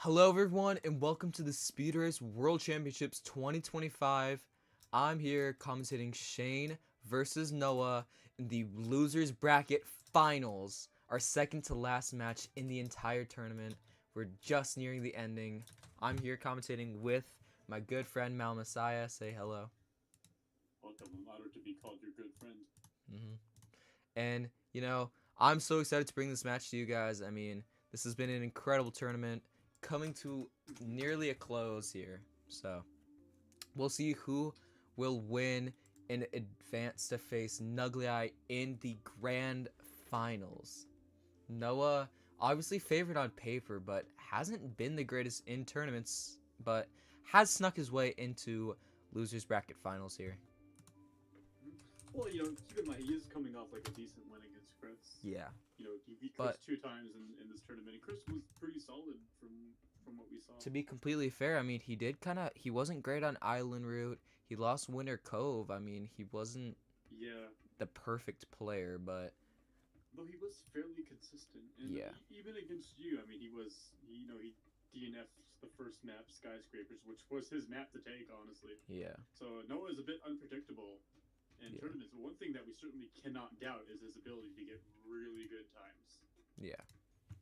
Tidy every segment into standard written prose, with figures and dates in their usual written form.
Hello everyone and welcome to the Speed Race World Championships 2025. I'm here commentating Shane versus Noah in the losers bracket finals, our second to last match in the entire tournament. We're just nearing the ending. I'm here commentating with my good friend Mal Messiah. Say hello. Welcome, I'm honored to be called your good friend. And I'm so excited to bring this match to you guys. I mean, this has been an incredible tournament coming to nearly a close here. So we'll see who will win and advance to face Nuglei in the grand finals. Noah, obviously favored on paper, but hasn't been the greatest in tournaments, but has snuck his way into losers bracket finals here. Well, keep in mind, he is coming off like a decent win against Chris. Yeah. He beat Chris But 2 times in this tournament, and Chris was pretty solid from what we saw. to be completely fair, I mean, he wasn't great on Island Route. He lost Winter Cove. I mean, he wasn't the perfect player, but though he was fairly consistent. And yeah. Even against you, I mean, he DNF'd the first map, Skyscrapers, which was his map to take, honestly. Yeah. So Noah is a bit unpredictable in Yeah. tournaments. But one thing that we certainly cannot doubt is his ability to get really good times. Yeah.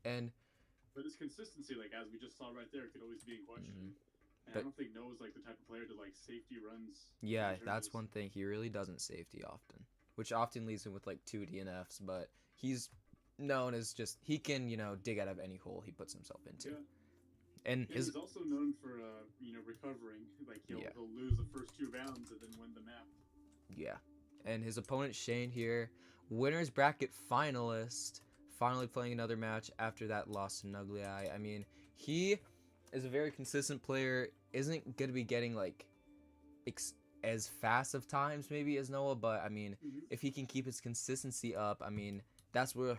And but his consistency, like as we just saw right there, could always be in question. And But I don't think Noah's like the type of player to like safety runs. yeah, that's one thing. He really doesn't safety often, which often leaves him with like 2 DNFs, but he's known as just he can, dig out of any hole he puts himself into. Yeah. And he's also known for recovering. Like he'll lose the first 2 rounds and then win the map. Yeah. And his opponent Shane here, winners bracket finalist, finally playing another match after that loss to Nuglei. I mean, he is a very consistent player, isn't going to be getting like as fast of times maybe as Noah, but I mean, if he can keep his consistency up, I mean, that's where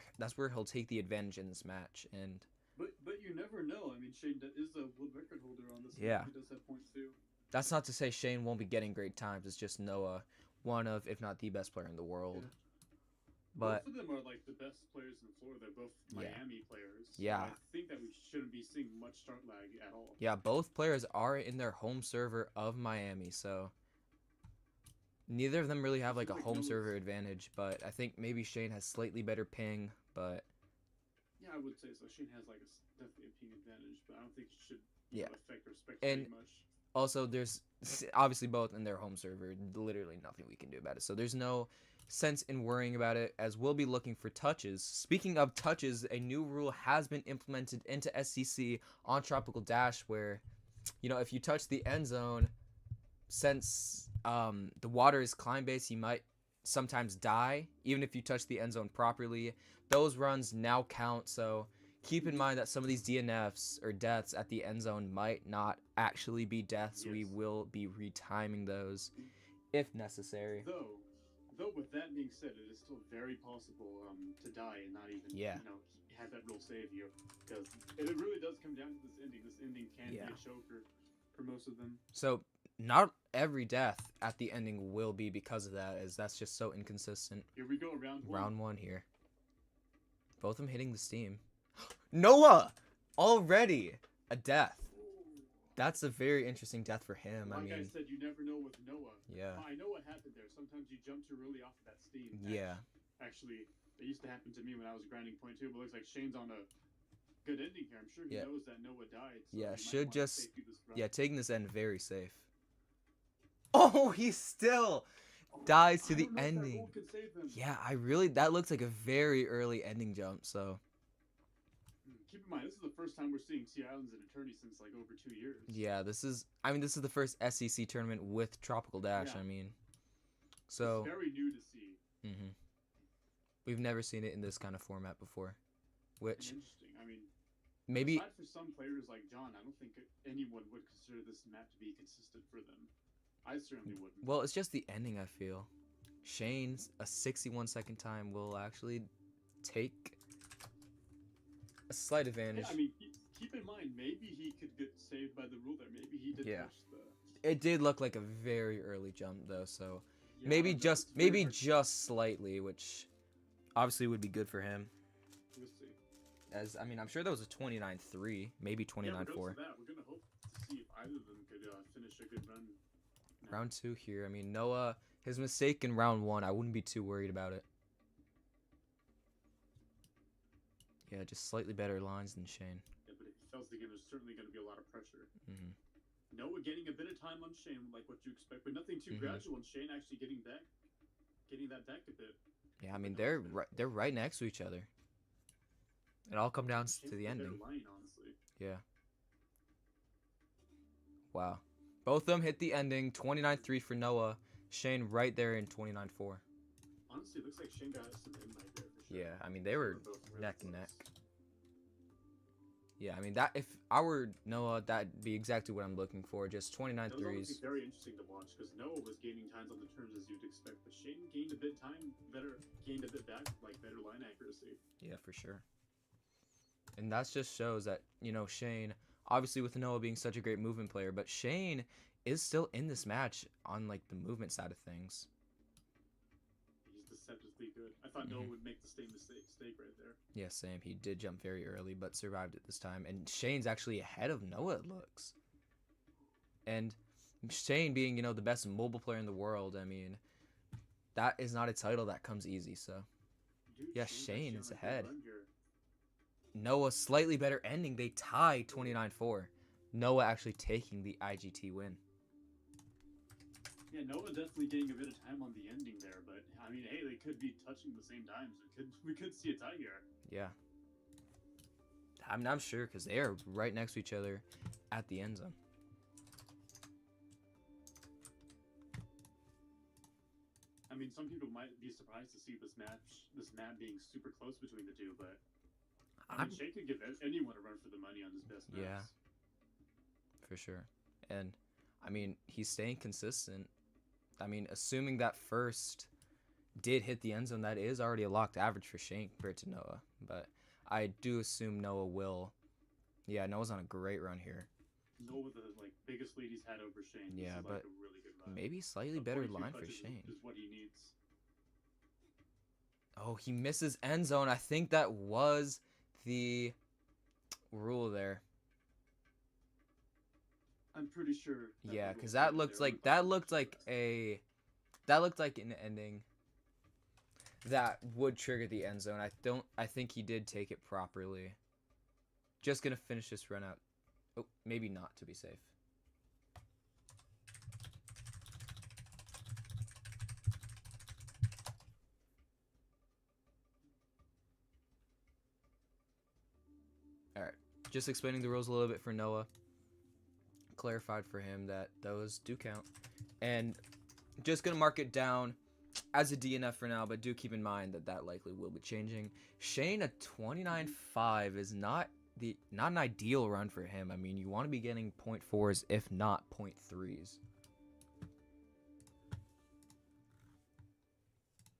he'll take the advantage in this match. And but you never know. I mean, Shane is a world record holder on this. Yeah. He does have points too. That's not to say Shane won't be getting great times. It's just Noah, one of, if not the best player in the world. Yeah. But both of them are like the best players in Florida. They're both Miami players. Yeah. I think that we shouldn't be seeing much start lag at all. Yeah, both players are in their home server of Miami, so neither of them really have like a home server advantage, but I think maybe Shane has slightly better ping, but yeah, I would say so. Shane has like definitely a ping advantage, but I don't think it should affect or respect and very much. Also, there's obviously both in their home server, literally nothing we can do about it. So there's no sense in worrying about it, as we'll be looking for touches. Speaking of touches, a new rule has been implemented into STC on Tropical Dash where, if you touch the end zone, since the water is climb based, you might sometimes die, even if you touch the end zone properly. Those runs now count, so keep in mind that some of these DNFs or deaths at the end zone might not actually be deaths. Yes. We will be retiming those if necessary. Though with that being said, it is still very possible to die and not even have that rule save you, because it really does come down to this ending. This ending can be a choker for most of them. So not every death at the ending will be because of that, as that's just so inconsistent. Here we go, round one here. Both of them hitting the steam. Noah! Already a death. That's a very interesting death for him. Like I said, you never know with Noah. Yeah. I know what happened there. Sometimes you jump too early off of that steam. Yeah. Actually, it used to happen to me when I was grinding point 2, but it looks like Shane's on a good ending here. I'm sure he knows that Noah died. So should just taking this end very safe. Oh, he still dies to the ending. Yeah, that looks like a very early ending jump, so keep in mind, this is the first time we're seeing Sea Islands in a tourney since like over 2 years. Yeah, this is the first SEC tournament with Tropical Dash. Yeah. I mean, so it's very new to see. We've never seen it in this kind of format before, which interesting. I mean, maybe aside for some players like John, I don't think anyone would consider this map to be consistent for them. I certainly wouldn't. Well, it's just the ending. I feel Shane's a 61-second time will actually take a slight advantage. Yeah, I mean, keep in mind, maybe he could get saved by the rule there. Maybe he did touch the... It did look like a very early jump, though, so maybe just slightly, which obviously would be good for him. We'll see. As I mean, I'm sure that was a 29-3, maybe 29-4. Yeah, we're gonna hope to see if either of them could finish a good run. Round 2 here. I mean, Noah, his mistake in round 1, I wouldn't be too worried about it. Yeah, just slightly better lines than Shane. Yeah, but if he fails the game, there's certainly going to be a lot of pressure. Mm-hmm. Noah getting a bit of time on Shane, like what you expect, but nothing too gradual. And Shane actually getting that back a bit. Yeah, I mean they're right next to each other. It all comes down to the ending. Line, honestly. Yeah. Wow. Both of them hit the ending. 29-3 for Noah. Shane right there in 29-4. Honestly, it looks like Shane got some invite there for sure. Yeah, I mean they were neck and neck. Yeah, I mean that if I were Noah, that'd be exactly what I'm looking for. Just 29 threes. That was very interesting to watch because Noah was gaining times on the turns as you'd expect, but Shane gained a bit back, like better line accuracy. Yeah, for sure. And that just shows that, you know, Shane, obviously with Noah being such a great movement player, but Shane is still in this match on like the movement side of things. He's deceptively good. I thought Noah would make the same mistake right there. Yeah, same. He did jump very early, but survived it this time. And Shane's actually ahead of Noah, it looks. And Shane being, you know, the best mobile player in the world, I mean, that is not a title that comes easy, so. Dude, yeah, Shane is ahead. Here. Noah slightly better ending. They tied 29-4. Noah actually taking the IGT win. Yeah, Noah definitely getting a bit of time on the ending there, but I mean, hey, they could be touching the same times. We could see a tie here. Yeah. I mean, I'm sure because they are right next to each other at the end zone. I mean, some people might be surprised to see this map being super close between the two, but I mean, Shane could give anyone a run for the money on his best maps. Yeah, for sure. And I mean, he's staying consistent. I mean, assuming that first did hit the end zone, that is already a locked average for Shane compared to Noah. But I do assume Noah will. Yeah, Noah's on a great run here. Noah, the biggest lead he's had over Shane. Yeah, this is, but a really good run. maybe slightly better line for Shane. Is what he needs. Oh, he misses end zone. I think that was the rule there. I'm pretty sure. Yeah, because that looked like an ending that would trigger the end zone. I think he did take it properly. Just gonna finish this run out. Oh, maybe not to be safe. All right, just explaining the rules a little bit for Noah. Clarified for him that those do count, and just gonna mark it down as a DNF for now, but do keep in mind that likely will be changing. Shane at 29-5 is not an ideal run for him. I mean, you want to be getting 0.4s if not 0.3s.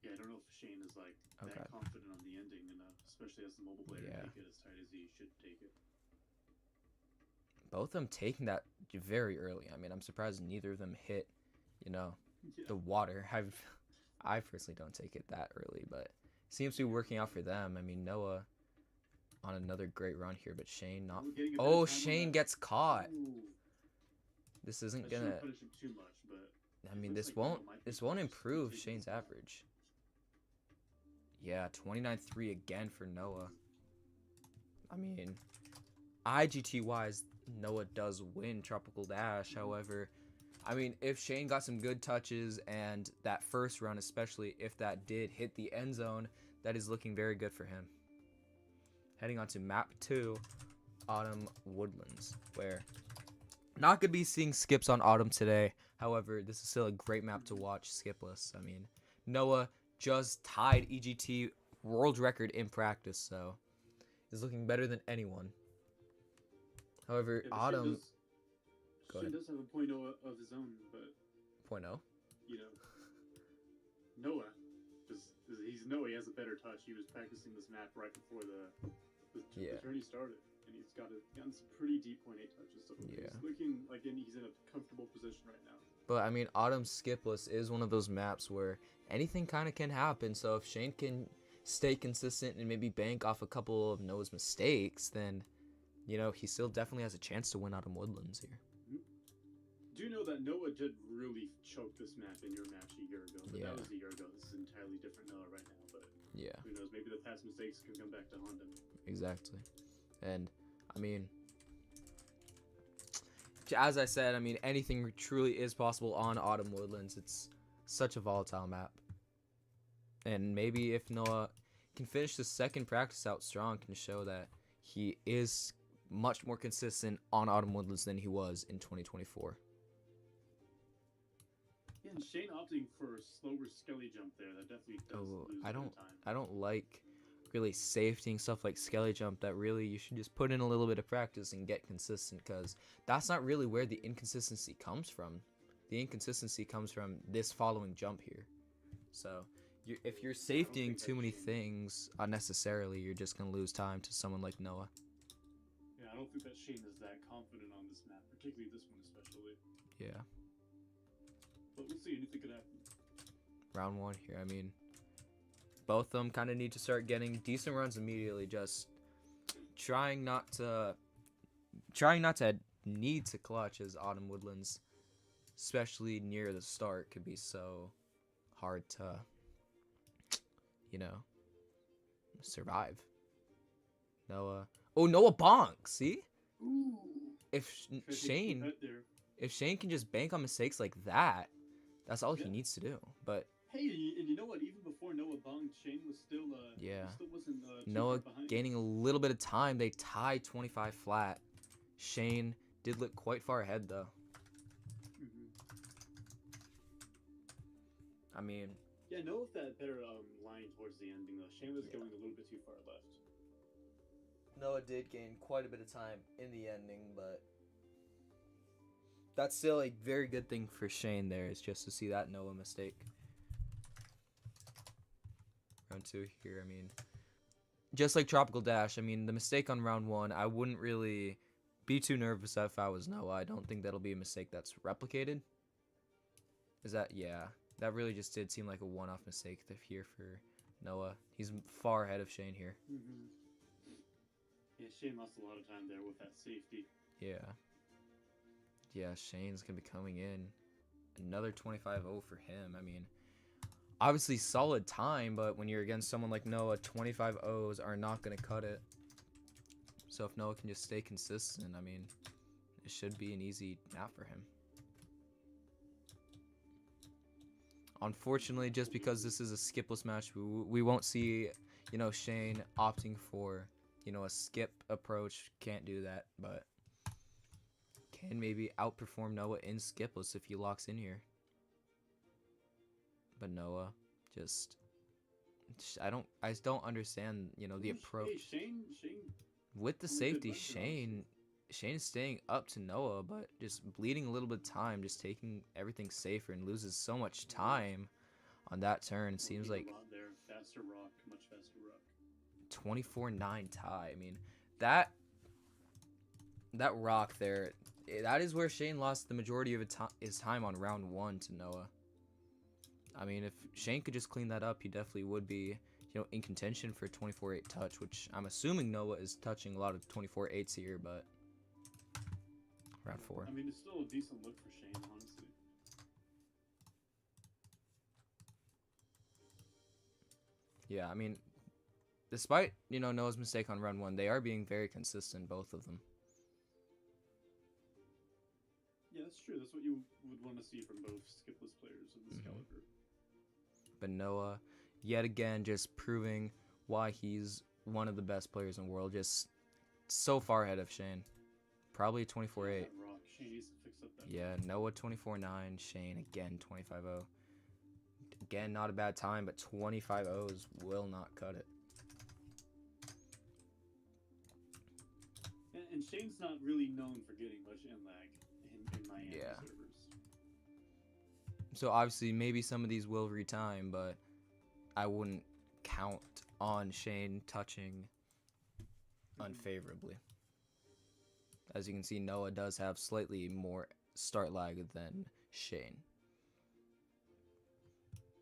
Yeah, I don't know if Shane is that confident on the ending enough, especially as the mobile player, to take it as tight as he should take it. Both of them taking that very early. I mean, I'm surprised neither of them hit, you know, the water. I personally don't take it that early, but it seems to be working out for them. I mean, Noah on another great run here, but Shane not. Oh, Shane gets caught. Ooh. This isn't gonna. Punish him too much, but I mean, this won't improve Shane's average. Yeah, 29-3 again for Noah. I mean, IGT wise, Noah does win Tropical Dash. However, I mean, if Shane got some good touches and that first run, especially if that did hit the end zone, that is looking very good for him. Heading on to map 2, Autumn Woodlands, where not going to be seeing skips on Autumn today. However, this is still a great map to watch skipless. I mean, Noah just tied EGT world record in practice, so is looking better than anyone. However, yeah, Autumn... Shane does have a 0.0 of his own, but... 0.0? You know, Noah, he has a better touch. He was practicing this map right before the journey started, and he's gotten some pretty deep 0.8 touches, so he's looking like he's in a comfortable position right now. But, I mean, Autumn Skipless is one of those maps where anything kind of can happen, so if Shane can stay consistent and maybe bank off a couple of Noah's mistakes, then, you know, he still definitely has a chance to win Autumn Woodlands here. Do you know that Noah did really choke this map in your match a year ago? But Yeah. that was a year ago. This is entirely different Noah right now. But yeah, who knows? Maybe the past mistakes can come back to haunt him. Exactly. And, I mean, as I said, I mean, anything truly is possible on Autumn Woodlands. It's such a volatile map. And maybe if Noah can finish the second practice out strong, can show that he is much more consistent on Autumn Woodlands than he was in 2024. Yeah, and Shane opting for a slower skelly jump there. That definitely does lose time. I don't like really safetying stuff like skelly jump. That really you should just put in a little bit of practice and get consistent, because that's not really where the inconsistency comes from. The inconsistency comes from this following jump here. So if you're safetying too many things unnecessarily, you're just going to lose time to someone like Noah. Yeah, I don't think that Shane is that confident on this map, particularly this one especially. Yeah. But we'll see, anything could happen. Round 1 here, I mean, both of them kind of need to start getting decent runs immediately, just trying not to need to clutch, as Autumn Woodlands, especially near the start, could be so hard to, you know, survive. Noah bonk, see? Ooh. If Shane can just bank on mistakes like that, that's all he needs to do. But hey, and you know what? Even before Noah bonked, Shane was still still wasn't Noah too far behind. gaining a little bit of time. They tied 25 flat. Shane did look quite far ahead though. I mean, yeah, Noah with that better line towards the ending though. Shane was going a little bit too far left. Noah did gain quite a bit of time in the ending, but that's still a very good thing for Shane there, is just to see that Noah mistake. Round 2 here, I mean, just like Tropical Dash, I mean, the mistake on round 1, I wouldn't really be too nervous if I was Noah. I don't think that'll be a mistake that's replicated. Is that, yeah, that really just did seem like a one-off mistake here for Noah. He's far ahead of Shane here. Yeah, Shane lost a lot of time there with that safety. Yeah, Shane's going to be coming in. Another 25-0 for him. I mean, obviously solid time, but when you're against someone like Noah, 25-0s are not going to cut it. So if Noah can just stay consistent, I mean, it should be an easy map for him. Unfortunately, just because this is a skipless match, we won't see, you know, Shane opting for, you know, a skip approach. Can't do that, but can maybe outperform Noah in skipless if he locks in here. But Noah just I don't understand, you know, the approach. Hey, Shane with the safety, Shane is staying up to Noah, but just bleeding a little bit of time, just taking everything safer, and loses so much time on that turn. It seems like faster rock, much faster rock. 24-9 tie. I mean, that rock there, that is where Shane lost the majority of his time on round 1 to Noah. I mean, if Shane could just clean that up, he definitely would be, you know, in contention for 24-8 touch, which I'm assuming Noah is touching a lot of 24-8s here, but round 4. I mean, it's still a decent look for Shane, honestly. Yeah, I mean, despite, you know, Noah's mistake on round 1, they are being very consistent, both of them. Yeah, that's true. That's what you would want to see from both skipless players of this caliber. But Noah, yet again, just proving why he's one of the best players in the world. Just so far ahead of Shane. Probably 24-8. Shane needs to fix up that rock. Noah 24-9. Shane again 25-0. Again, not a bad time, but 25-0s will not cut it. And Shane's not really known for getting much in lag in Miami servers. So obviously, maybe some of these will retime, but I wouldn't count on Shane touching unfavorably. As you can see, Noah does have slightly more start lag than Shane.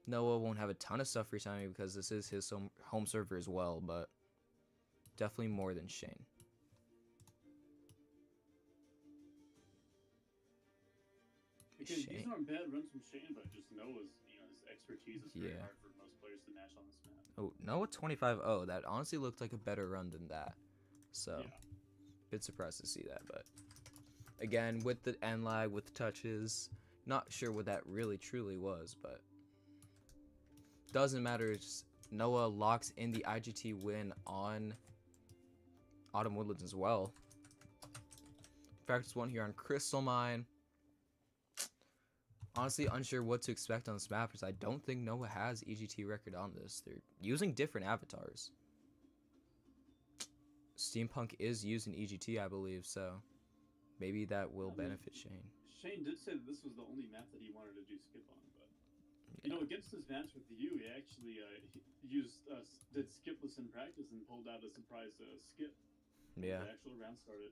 Noah won't have a ton of stuff resigning because this is his home server as well, but definitely more than Shane. Again, these aren't bad runs from Shane, but just Noah's, his expertise is very hard for most players to match on this map. Oh, Noah 25-0. That honestly looked like a better run than that. So, bit surprised to see that, but again, with the end lag, with the touches, not sure what that really truly was, but doesn't matter. It's Noah locks in the IGT win on Autumn Woodlands as well. Practice 1 here on Crystal Mine. Honestly, unsure what to expect on this map because I don't think Noah has EGT record on this. They're using different avatars. Steampunk is using EGT, I believe, so maybe that will benefit Shane. Shane did say that this was the only map that he wanted to do skip on, but against his match with you, he actually did skipless in practice and pulled out a surprise skip. Yeah. The actual round started.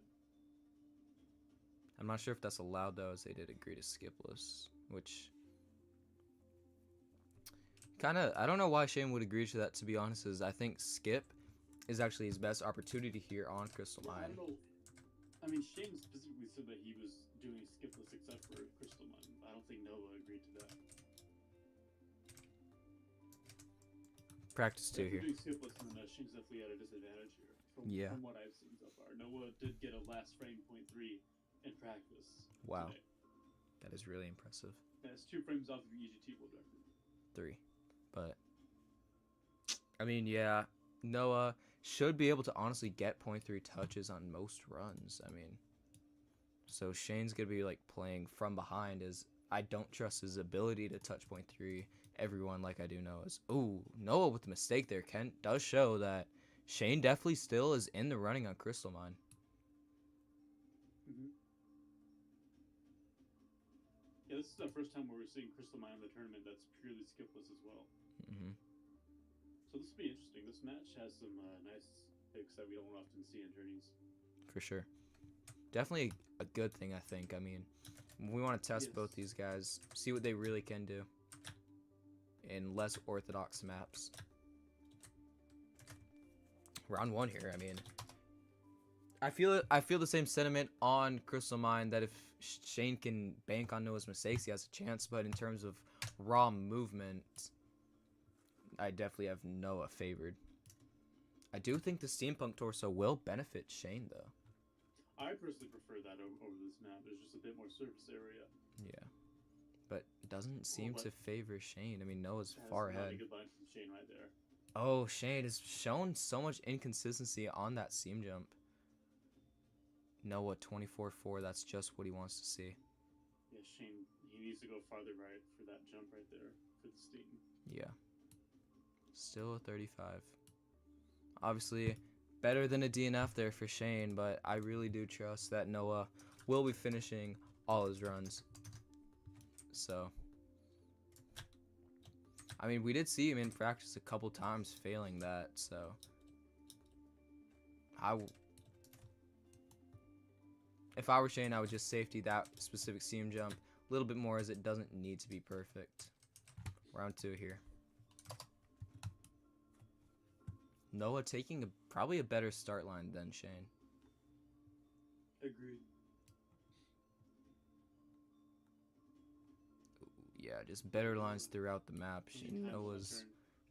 I'm not sure if that's allowed though, as they did agree to skipless, which kind of, I don't know why Shane would agree to that, to be honest, is I think skip is actually his best opportunity here on Crystal Mine. I mean, Shane specifically said that he was doing skipless except for Crystal Mine. I don't think Noah agreed to that. Practice 2 here. Doing skipless, and Shane's definitely at a disadvantage here. From what I've seen so far, Noah did get a last frame 0.3 in practice. Wow, today. That is really impressive. That's 2 frames off of the EGT world record. 3, but I mean, yeah, Noah should be able to honestly get 0.3 touches on most runs. I mean, so Shane's gonna be like playing from behind, as I don't trust his ability to touch 0.3 everyone like I do Noah's. Ooh, Noah with the mistake there. Kent does show that Shane definitely still is in the running on Crystal Mine. Yeah, this is the first time where we're seeing Crystal Mine in the tournament that's purely skipless as well. So this will be interesting. This match has some nice picks that we don't often see in tourneys. For sure. Definitely a good thing, I think. I mean, we want to test both these guys, see what they really can do in less orthodox maps. Round 1 here. I mean, I feel the same sentiment on Crystal Mine, that if Shane can bank on Noah's mistakes, he has a chance. But in terms of raw movement, I definitely have Noah favored. I do think the Steampunk torso will benefit Shane, though. I personally prefer that over this map. There's just a bit more surface area. Yeah, but it doesn't seem to favor Shane. I mean, Noah's far ahead. A good line from Shane right there. Oh, Shane has shown so much inconsistency on that seam jump. Noah 24-4. That's just what he wants to see. Yeah, Shane, he needs to go farther right for that jump right there for the steam. Yeah. Still a 35. Obviously, better than a DNF there for Shane, but I really do trust that Noah will be finishing all his runs. So, I mean, we did see him in practice a couple times failing that, so if I were Shane, I would just safety that specific seam jump a little bit more, as it doesn't need to be perfect. Round 2 here. Noah taking probably a better start line than Shane. Agreed. Yeah, just better lines throughout the map.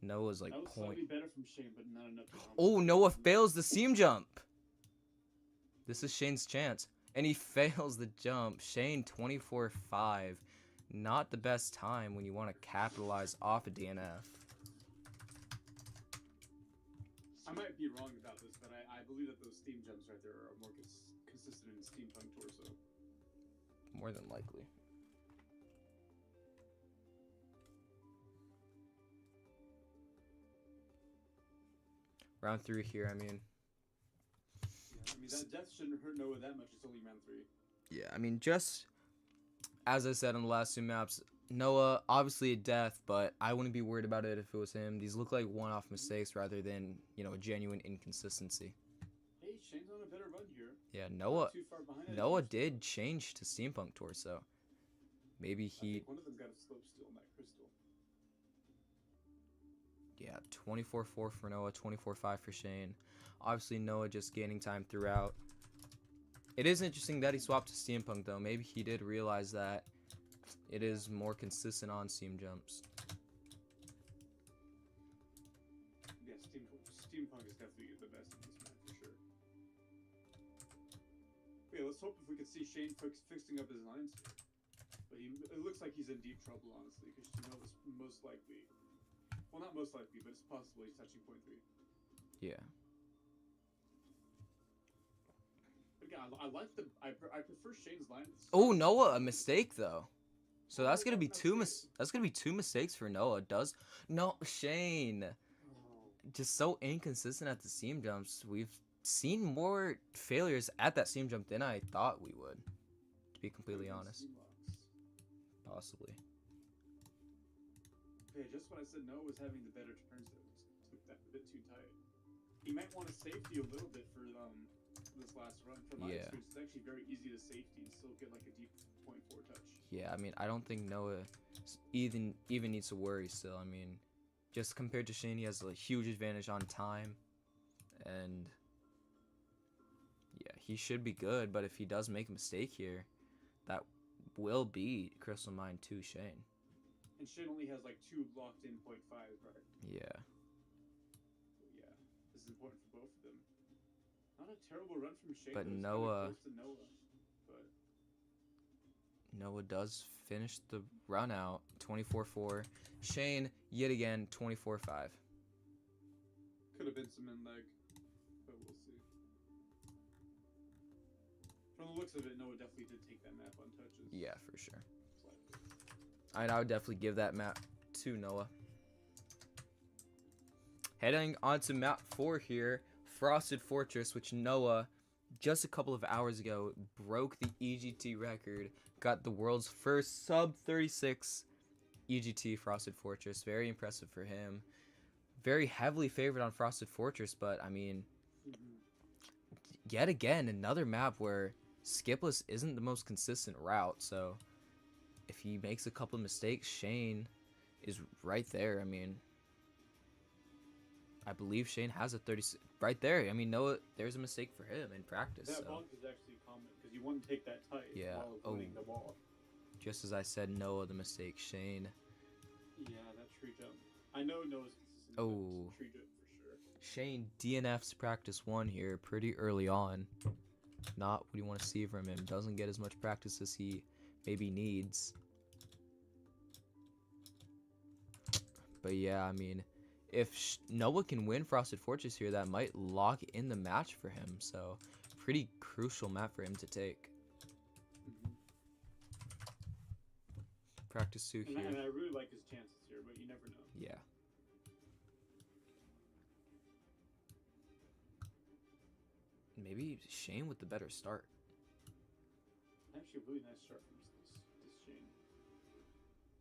Noah's like point. Better from Shane, but not enough to oh, Noah fails the seam jump. This is Shane's chance, and he fails the jump. Shane 24-5. Not the best time when you want to capitalize off a DNF. I might be wrong about this, but I believe that those steam jumps right there are more consistent in Steampunk torso. More than likely. Round 3 here, I mean. Yeah, I mean, that death shouldn't hurt Noah that much. It's only round 3. Yeah, I mean, just as I said on the last 2 maps, Noah, obviously a death, but I wouldn't be worried about it if it was him. These look like one-off mistakes rather than, a genuine inconsistency. Hey, Shane's on a better run here. Yeah, Noah did change to Steampunk torso. Maybe I think one of them got a slope still on that crystal. Yeah, 24-4 for Noah, 24-5 for Shane. Obviously, Noah just gaining time throughout. It is interesting that he swapped to Steampunk, though. Maybe he did realize that it is more consistent on Steam jumps. Yeah, Steampunk is definitely the best in this map, for sure. Yeah, let's hope if we could see Shane fixing up his lines here. But it looks like he's in deep trouble, honestly, because Noah's most likely... Well, not most likely, but it's possible he's touching point 3. Yeah. But again, I prefer Shane's line. Oh, Noah, a mistake though. So that's gonna be two mistakes for Noah. Shane, just so inconsistent at the seam jumps. We've seen more failures at that seam jump than I thought we would, to be completely honest. Possibly. Okay, just when I said Noah was having the better turns, it took that a bit too tight. He might want to safety a little bit for this last run. From my experience, it's actually very easy to safety and still get like a deep .4 touch. Yeah, I mean, I don't think Noah even needs to worry still. I mean, just compared to Shane, he has a huge advantage on time, and yeah, he should be good. But if he does make a mistake here, that will be Crystal Mine to Shane. And Shane only has like 2 locked in .5, right? Yeah. Yeah, this is important for both of them. Not a terrible run from Shane, but Noah does finish the run out 24-4. Shane yet again 24-5. Could have been some in leg, but we'll see. From the looks of it, Noah definitely did take that map on touches. Yeah, for sure. I would definitely give that map to Noah. Heading on to map 4 here, Frosted Fortress, which Noah just a couple of hours ago broke the EGT record, got the world's first sub 36 EGT Frosted Fortress. Very impressive for him. Very heavily favored on Frosted Fortress, but I mean, yet again, another map where skipless isn't the most consistent route, so if he makes a couple of mistakes, Shane is right there. I mean, I believe Shane has a 36 right there. I mean, Noah, there's a mistake for him in practice. That so. bonk is actually common because you wouldn't take that tight while winning the ball. Just as I said, Noah the mistake. Shane. Yeah, that tree jump. I know Noah's consistent. Tree jump for sure. Shane DNF's practice 1 here pretty early on. Not what you want to see from him. Doesn't get as much practice as he maybe needs. But yeah, I mean, if Noah can win Frosted Fortress here, that might lock in the match for him. So, pretty crucial map for him to take. Practice 2 here. And I really like his chances here, but you never know. Yeah. Maybe Shane with the better start. Actually, a really nice start from this Shane.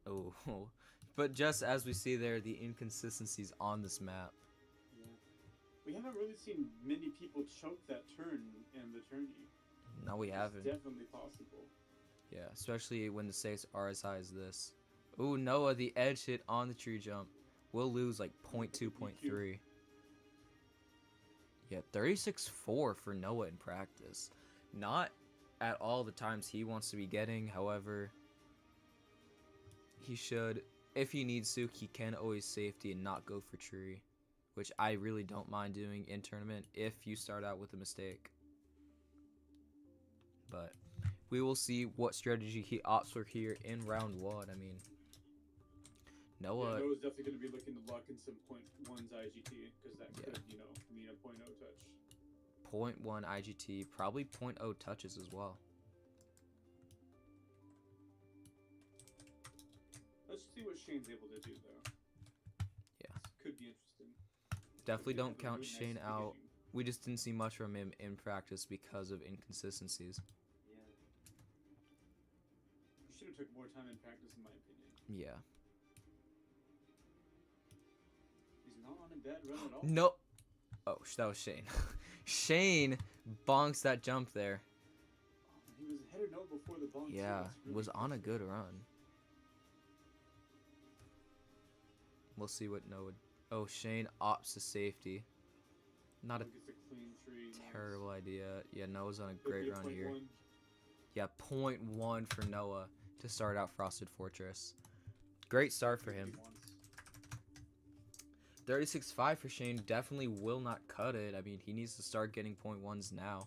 Oh, but just as we see there, the inconsistencies on this map. Yeah. We haven't really seen many people choke that turn in the tourney. No, we haven't. It's definitely possible. Yeah, especially when the stakes are as high as this. Ooh, Noah, the edge hit on the tree jump. We'll lose like 0.2, 0.3. Yeah, 36-4 for Noah in practice. Not at all the times he wants to be getting. However, he should, if he needs to, he can always safety and not go for tree, which I really don't mind doing in tournament if you start out with a mistake. But we will see what strategy he opts for here in round 1. I mean, Noah's definitely going to be looking to lock in some .1's IGT because that could, mean a .0 touch. 0.1 IGT, probably 0.0 touches as well. Let's see what Shane's able to do, though. Yeah. This could be interesting. Definitely don't count Shane out. We just didn't see much from him in practice because of inconsistencies. Yeah. He should have took more time in practice, in my opinion. Yeah. He's not on a bad run at all. No. Oh, that was Shane. Shane bonks that jump there. Oh, he was headed no before the bonk. Yeah, really was on a good run. We'll see what Noah... Oh, Shane opts to safety. Not a Gets a clean tree. terrible idea. Yeah, Noah's on a Could great be a run point here. one. Yeah, .1 for Noah to start out Frosted Fortress. Great start for him. 36.5 for Shane definitely will not cut it. I mean, he needs to start getting .1s now.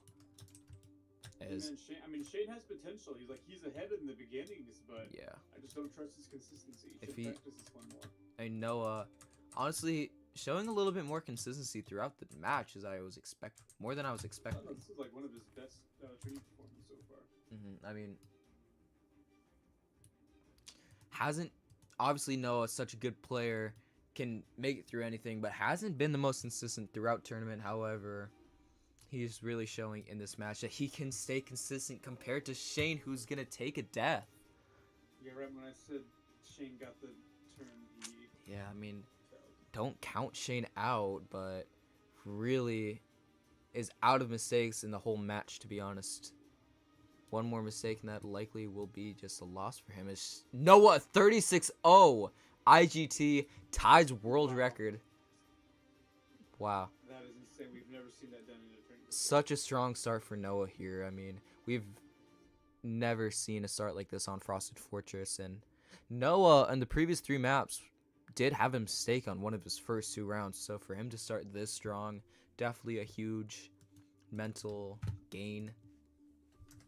Shane has potential. He's ahead in the beginnings, but yeah, I just don't trust his consistency. If he practice this one more. And Noah, honestly, showing a little bit more consistency throughout the match as I was expecting, more than I was expecting. This is like one of his best training performances so far. I mean, hasn't obviously Noah, such a good player, can make it through anything, but hasn't been the most consistent throughout tournament. However, he's really showing in this match that he can stay consistent compared to Shane, who's gonna take a death. Yeah, right when I said Shane got the turn, yeah, I mean, don't count Shane out, but really is out of mistakes in the whole match, to be honest. One more mistake, and that likely will be just a loss for him. Is Noah 36-0 IGT ties world record. Wow. That is insane. We've never seen that done in a tournament. Such a strong start for Noah here. I mean, we've never seen a start like this on Frosted Fortress, and Noah in the previous 3 maps did have a mistake on one of his first 2 rounds, so for him to start this strong, definitely a huge mental gain.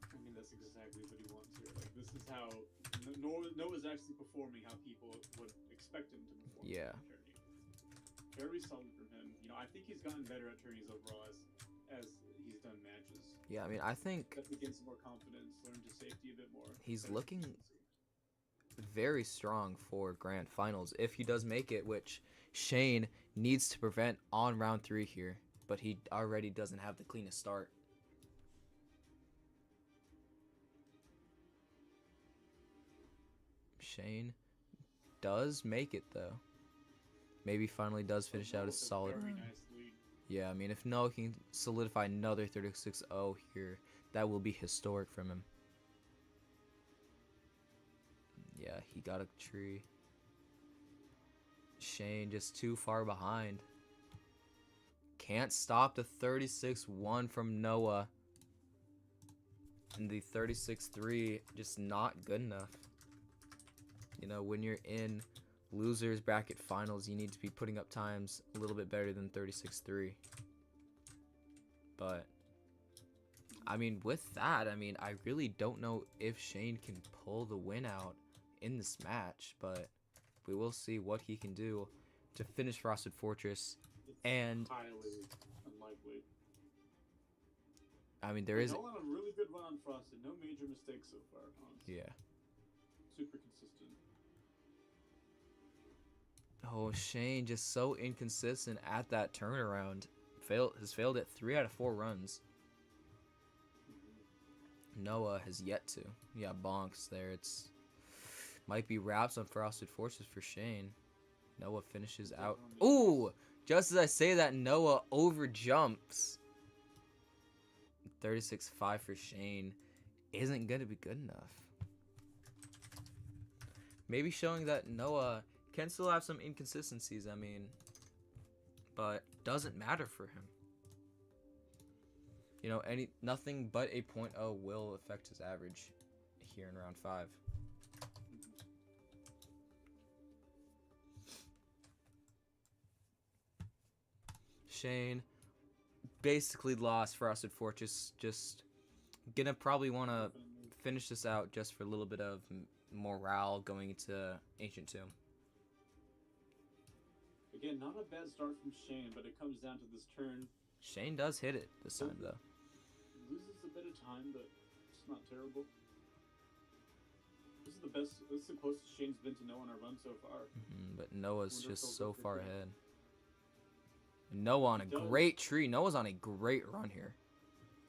I mean, that's exactly what he wants here. Like, this is how Noah's actually performing how people would expect him to perform. Yeah. Very solid from him. I think he's gotten better at tourneys overall as he's done matches. Yeah, I mean, I think definitely gained some more confidence, learned his safety a bit more. He's looking very strong for grand finals if he does make it, which Shane needs to prevent on round 3 here, but he already doesn't have the cleanest start. Shane does make it though. Maybe finally does finish out a solid run. Yeah, I mean, if Noah can solidify another 36-0 here, that will be historic from him. Yeah, he got a tree. Shane just too far behind. Can't stop the 36-1 from Noah. And the 36-3 just not good enough. When you're in losers bracket finals, you need to be putting up times a little bit better than 36-3. But I mean, with that, I really don't know if Shane can pull the win out in this match, but we will see what he can do to finish Frosted Fortress. And highly unlikely. I mean, there is a really good run on Frosted. No major mistakes so far. Honestly. Yeah. Super consistent. Oh, Shane just so inconsistent at that turnaround. Has failed at 3 out of 4 runs. Noah has yet to. Yeah, bonks there. It's might be wraps on Frosted Fortress for Shane. Noah finishes out. Ooh! Just as I say that, Noah overjumps. 36-5 for Shane isn't going to be good enough. Maybe showing that Noah can still have some inconsistencies, but doesn't matter for him. Nothing but a .0 will affect his average here in round 5. Shane basically lost Frosted Fortress. Just gonna probably want to finish this out just for a little bit of morale going into Ancient Tomb. Again, not a bad start from Shane, but it comes down to this turn. Shane does hit it this time, though. Loses a bit of time, but it's not terrible. This is the best. This is the closest Shane's been to Noah on a run so far. But Noah's just so far ahead. Noah on a great tree. Noah's on a great run here.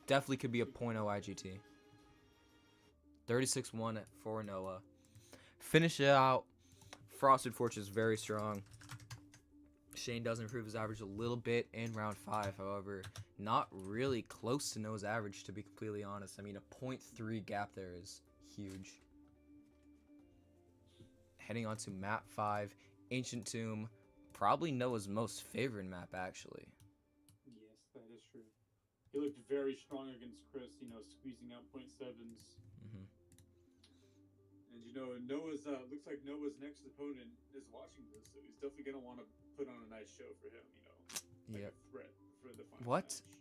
Definitely could be a .0 IGT. 36-1 for Noah. Finish it out. Frosted Fortress very strong. Shane does improve his average a little bit in round 5. However, not really close to Noah's average, to be completely honest. A .3 gap there is huge. Heading on to map 5, Ancient Tomb. probably Noah's most favorite map, actually. Yes, that is true. He looked very strong against Chris, squeezing out .7s. Mm-hmm. And Noah's looks like Noah's next opponent is watching this, so he's definitely gonna want to put on a nice show for him, like Yep. a threat for the final What? match.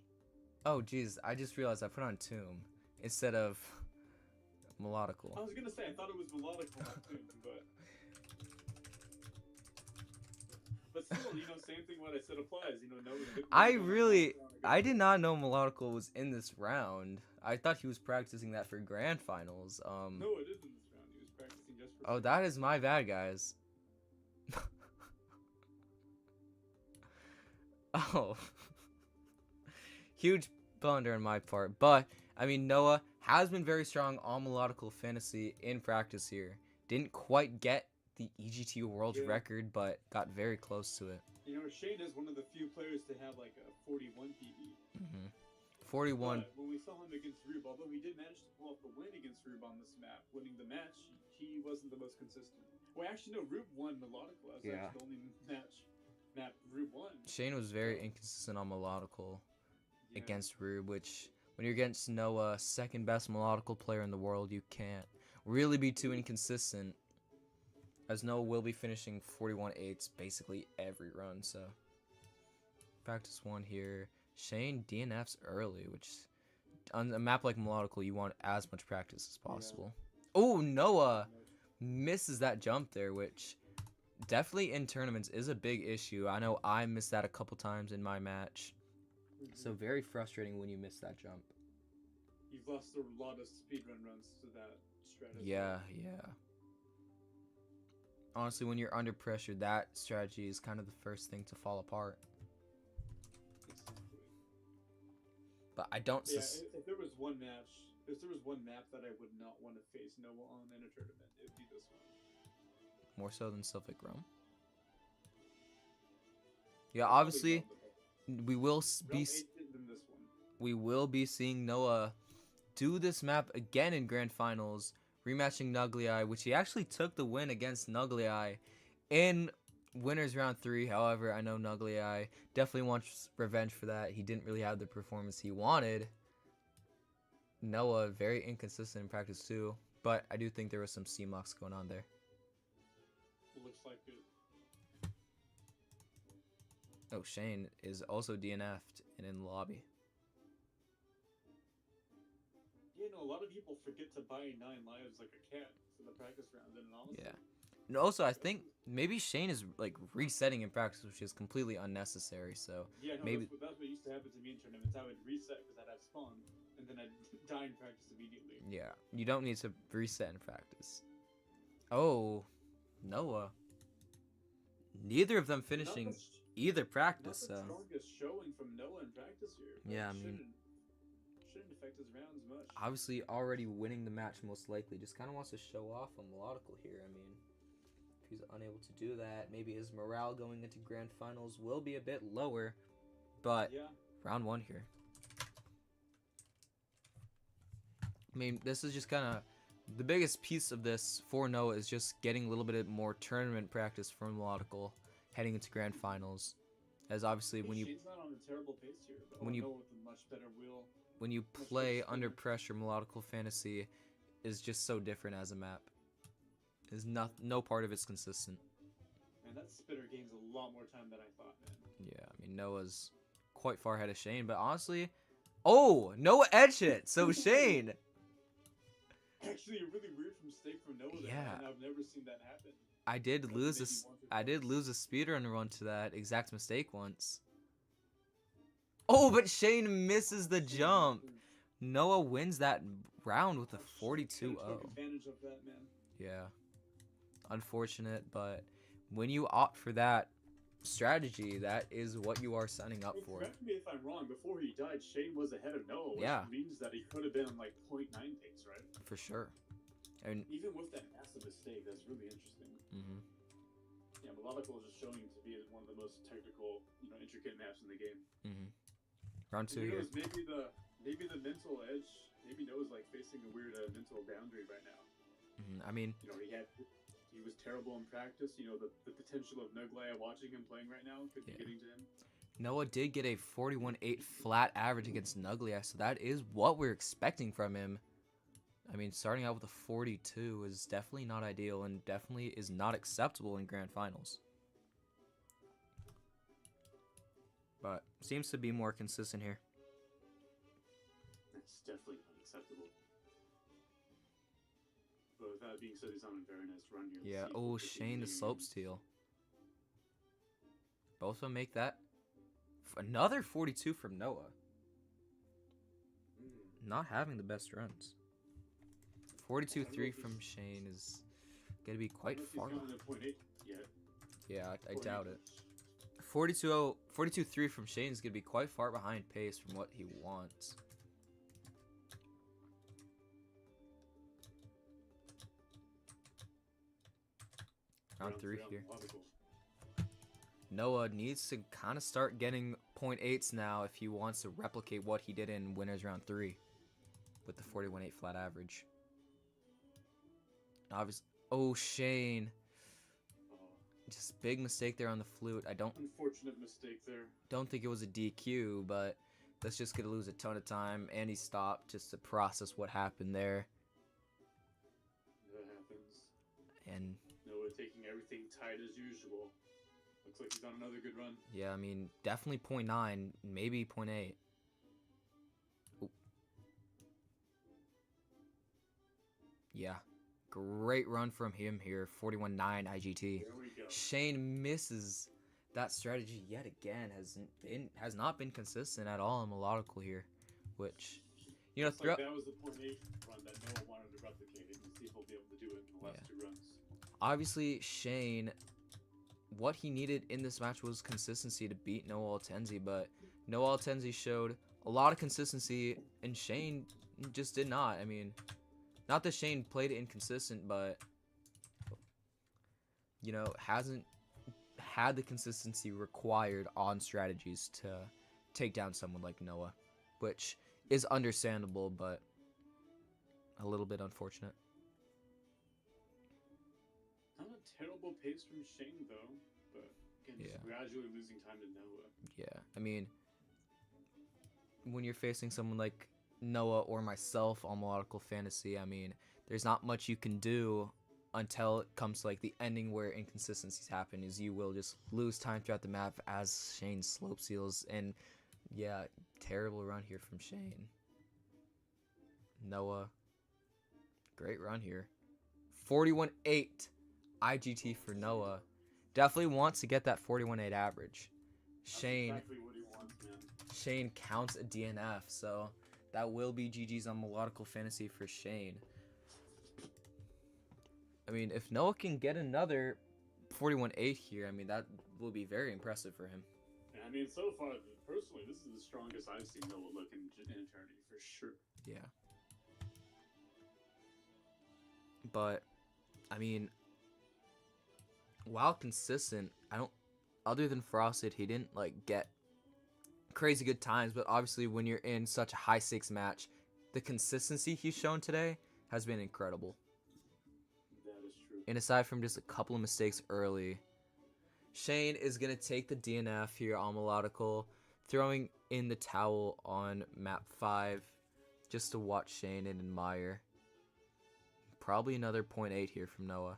Oh, jeez, I just realized I put on Tomb instead of Melodical. I was gonna say I thought it was Melodical, not Tomb, but still, same thing. What I said applies. Noah's I did not know Melodical was in this round. I thought he was practicing that for grand finals. No, it isn't this round. He was practicing just for. Oh, that is my bad, guys. Oh. Huge blunder on my part. But, I mean, Noah has been very strong on Melodical Fantasy in practice here. Didn't quite get the EGT World record, but got very close to it. Shane is one of the few players to have like a 41 PB. 41. But when we saw him against Rube, although he did manage to pull off the win against Rube on this map, winning the match, he wasn't the most consistent. Well, actually, no, Rube won Melodical. That's actually the only map Rube won. Shane was very inconsistent on Melodical against Rube, which when you're against Noah, second best Melodical player in the world, you can't really be too inconsistent. As Noah will be finishing 41-8s basically every run, so. Practice 1 here. Shane DNFs early, which on a map like Melodical, you want as much practice as possible. Yeah. Oh, Noah misses that jump there, which definitely in tournaments is a big issue. I know I missed that a couple times in my match. So very frustrating when you miss that jump. You've lost a lot of speedrun runs to that strategy. Yeah. Honestly, when you're under pressure, that strategy is kind of the first thing to fall apart. Exactly. But I don't. If there was one map that I would not want to face Noah on in a tournament, it would be this one. More so than Sylphic Realm. Yeah, obviously, we will be seeing Noah do this map again in grand finals. Rematching Nuglei, which he actually took the win against Nuglei in winners round 3. However, I know Nuglei definitely wants revenge for that. He didn't really have the performance he wanted. Noah very inconsistent in practice too, but I do think there was some CMOX going on there. Looks like it. Oh, Shane is also DNF'd and in the lobby. A lot of people forget to buy 9 lives like a cat for the practice rounds, and honestly. Yeah. And also, I think maybe Shane is like resetting in practice, which is completely unnecessary. So maybe that's what used to happen to me in tournaments. I would reset because I'd have spawn, and then I'd die in practice immediately. Yeah, you don't need to reset in practice. Oh, Noah. Neither of them finishing either practice. Not the strongest showing from Noah in practice here. Yeah, I mean. Shouldn't affect his rounds much. Obviously, already winning the match most likely. Just kind of wants to show off on Melodical here. I mean, if he's unable to do that, maybe his morale going into grand finals will be a bit lower. But round 1 here. I mean, this is just kind of the biggest piece of this for Noah is just getting a little bit more tournament practice from Melodical heading into grand finals. As obviously when you not on a terrible pace here, but when you with a much better wheel. When you play under pressure, Melodical Fantasy is just so different as a map. Is no part of it's consistent. Man, that spitter gains a lot more time than I thought, man. Yeah, I mean, Noah's quite far ahead of Shane, but honestly... Oh! Noah edge hit! So Shane! Actually, a really weird mistake from Noah there, man. I've never seen that happen. I did lose a speedrun run to that exact mistake once. Oh, but Shane misses the jump. Noah wins that round with a 42-0. Took advantage of that, man. Yeah. Unfortunate, but when you opt for that strategy, that is what you are signing up for. Correct me if I'm wrong. Before he died, Shane was ahead of Noah, which means that he could have been like 0.9 pace, right? For sure. And even with that massive mistake, that's really interesting. Yeah, Melodical is just showing to be one of the most technical, intricate maps in the game. Round 2 here. Maybe the mental edge. Maybe Noah's like facing a weird mental boundary right now. I mean, he was terrible in practice. You know, the potential of Nuglea watching him playing right now could be getting to him. Noah did get a 41.8 flat average against Nuglia, so that is what we're expecting from him. I mean, starting out with a 42 is definitely not ideal and definitely is not acceptable in grand finals. But seems to be more consistent here. That's definitely unacceptable. But with that being said, he's on a very nice run here. Yeah, oh, Shane the slope steal. Both of them make that. Another 42 from Noah. Not having the best runs. 42-3 from Shane is going to be quite far. Yeah, I doubt it. 42-3 from Shane is going to be quite far behind pace from what he wants. Round 3 here. Noah needs to kind of start getting 0.8s now if he wants to replicate what he did in winners round 3 with the 41.8 flat average. Obviously, oh, Shane. Just big mistake there on the flute. Unfortunate mistake there. Don't think it was a DQ, but that's just gonna lose a ton of time. And he stopped just to process what happened there. That happens. And Noah taking everything tight as usual. Looks like he's on another good run. Yeah, I mean, definitely 0.9, maybe 0.8. Ooh. Yeah. Great run from him here. 41.9 IGT. There we go. Shane misses that strategy yet again. Has not been consistent at all in melodical here, which, you know, throughout that was the 0.8 run that Noah wanted to replicate it and see if he'll be able to do it in the last 2 runs. Obviously, Shane, what he needed in this match was consistency to beat Noah Altensee, but Noah Altensee showed a lot of consistency, and Shane just did not. I mean, not that Shane played inconsistent, but, you know, hasn't had the consistency required on strategies to take down someone like Noah, which is understandable, but a little bit unfortunate. Not a terrible pace from Shane, though, but again, just gradually losing time to Noah. Yeah, I mean, when you're facing someone like Noah or myself on Melodical Fantasy, I mean, there's not much you can do until it comes to like the ending where inconsistencies happen, is you will just lose time throughout the map as Shane slope seals. And yeah, terrible run here from Shane. Noah, great run here. 41.8 IGT for Noah. Definitely wants to get that 41.8 average. Shane, exactly what he wants, man. Shane counts a DNF, so that will be GG's on Melodical Fantasy for Shane. I mean, if Noah can get another 41.8 here, I mean, that will be very impressive for him. And I mean, so far, personally, this is the strongest I've seen Noah look in eternity, for sure. Yeah. But, I mean, while consistent, other than Frosted, he didn't, like, get crazy good times, but obviously when you're in such a high-stakes match, the consistency he's shown today has been incredible. That is true. And aside from just a couple of mistakes early, Shane is going to take the DNF here on Melodical, throwing in the towel on map 5 just to watch Shane and admire. Probably another 0.8 here from Noah,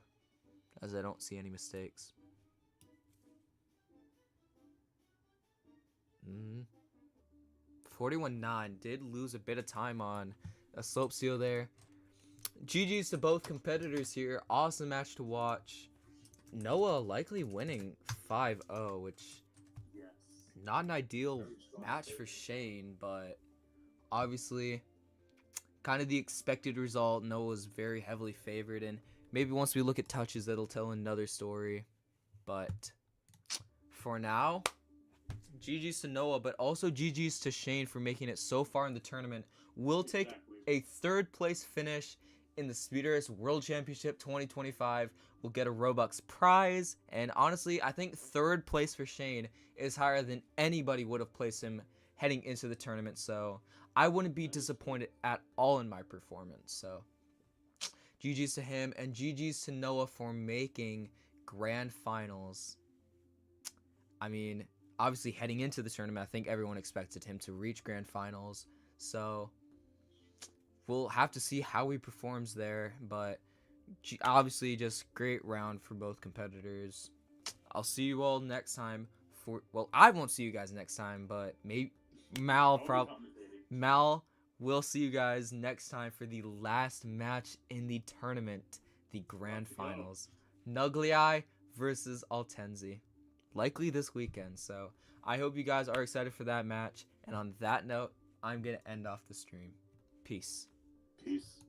as I don't see any mistakes. 41.9 did lose a bit of time on a slope seal there. GG's to both competitors here. Awesome match to watch. Noah likely winning 5-0, which not an ideal match for Shane, but obviously kind of the expected result. Noah was very heavily favored, and maybe once we look at touches, that'll tell another story. But for now, GG's to Noah, but also GG's to Shane for making it so far in the tournament. We'll take a 3rd place finish in the Speed Race World Championship 2025. We'll get a Robux prize, and honestly, I think 3rd place for Shane is higher than anybody would have placed him heading into the tournament, so I wouldn't be disappointed at all in my performance. So GG's to him, and GG's to Noah for making grand finals. I mean, obviously heading into the tournament, I think everyone expected him to reach grand finals. So we'll have to see how he performs there, but obviously just great round for both competitors. I'll see you all next time well, I won't see you guys next time, but maybe Mal will see you guys next time for the last match in the tournament, the grand finals. Nuglei versus Altensee. Likely this weekend, so I hope you guys are excited for that match. And on that note, I'm going to end off the stream. Peace. Peace.